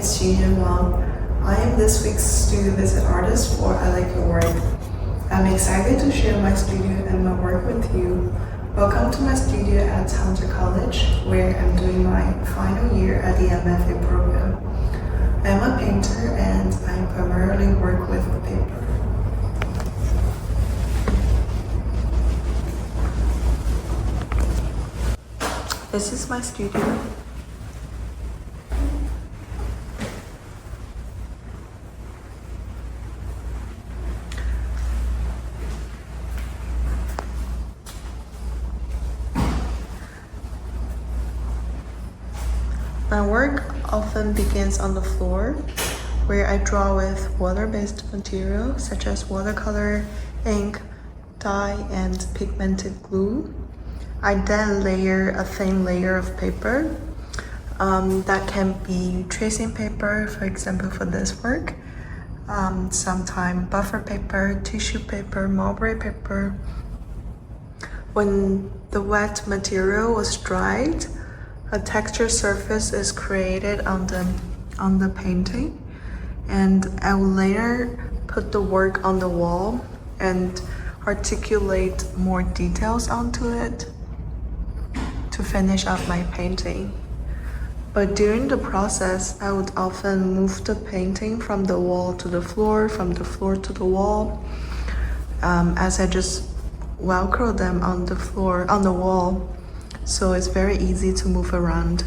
is Xingyun Wang. I am this week's studio visit artist for I Like Your Work. I'm excited to share my studio and my work with you. Welcome to my studio at Hangzhou College, where I'm doing my final year at the MFA program. I'm a painter and I primarily work with paper. This is my studio. My work often begins on the floor, where I draw with water-based material such as watercolor, ink, dye, and pigmented glue. I then layer a thin layer of paper. That can be tracing paper, for example, for this work. Sometimes buffer paper, tissue paper, mulberry paper. When the wet material was dried, a texture surface is created on the painting, and I will later put the work on the wall and articulate more details onto it to finish up my painting. But during the process, I would often move the painting from the wall to the floor, from the floor to the wall, as I just velcro them on the wall. So it's very easy to move around.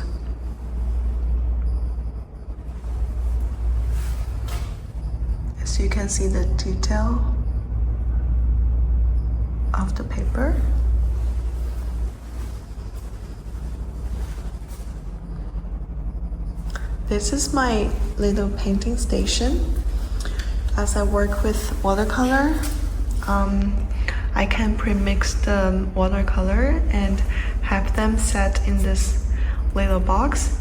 As you can see the detail of the paper. This is my little painting station. As I work with watercolor, I can pre-mix the watercolor and have them set in this little box.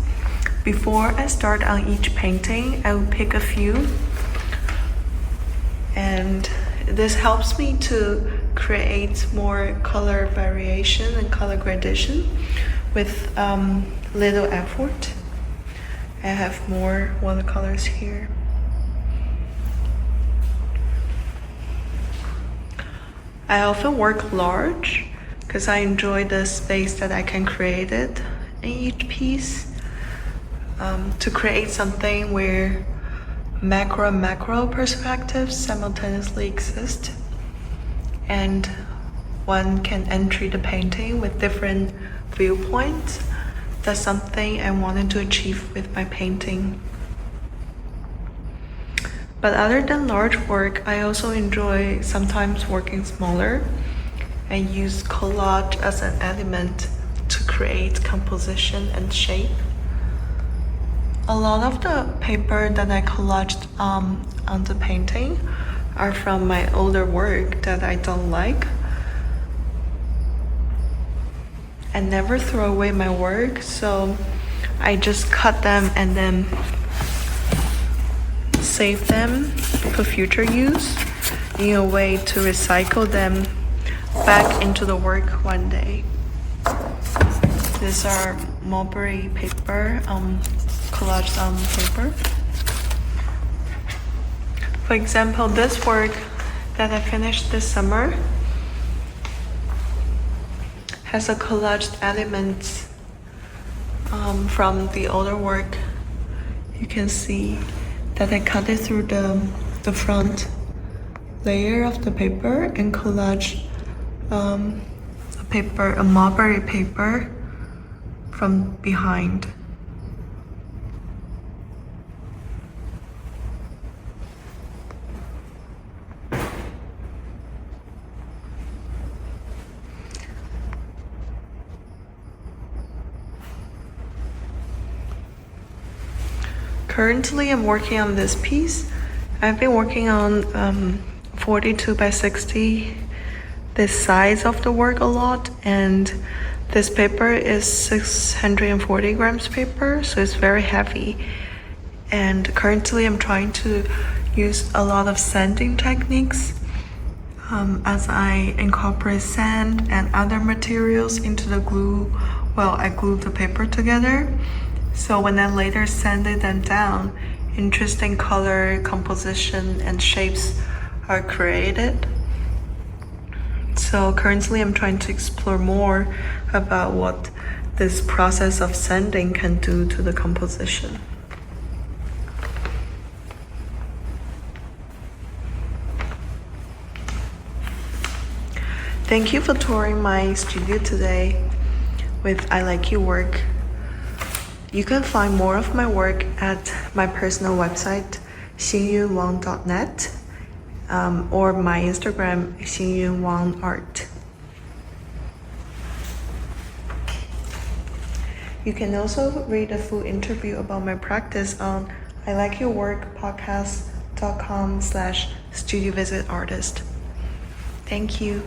Before I start on each painting, I will pick a few, and this helps me to create more color variation and color gradation with little effort. I have more watercolors here. I often work large because I enjoy the space that I can create it in each piece, to create something where macro and macro perspectives simultaneously exist, and one can enter the painting with different viewpoints. That's something I wanted to achieve with my painting. But other than large work, I also enjoy sometimes working smaller. I use collage as an element to create composition and shape. A lot of the paper that I collaged on the painting are from my older work that I don't like. I never throw away my work, so I just cut them and then save them for future use in a way to recycle them back into the work one day. These are mulberry paper, collaged on paper. For example, this work that I finished this summer has a collaged element from the older work. You can see that I cut it through the front layer of the paper and collage a mulberry paper from behind. Currently, I'm working on this piece. I've been working on 42 by 60, this size of the work a lot, and this paper is 640 grams paper, so it's very heavy. And currently, I'm trying to use a lot of sanding techniques as I incorporate sand and other materials into the glue while I glue the paper together. So when I later sanded them down, interesting color, composition, and shapes are created. So currently I'm trying to explore more about what this process of sanding can do to the composition. Thank you for touring my studio today with I Like Your Work. You can find more of my work at my personal website, xingyunwang.net, or my Instagram, Xingyun Wang Art. You can also read a full interview about my practice on ilikeyourworkpodcast.com/studiovisitartist. Thank you.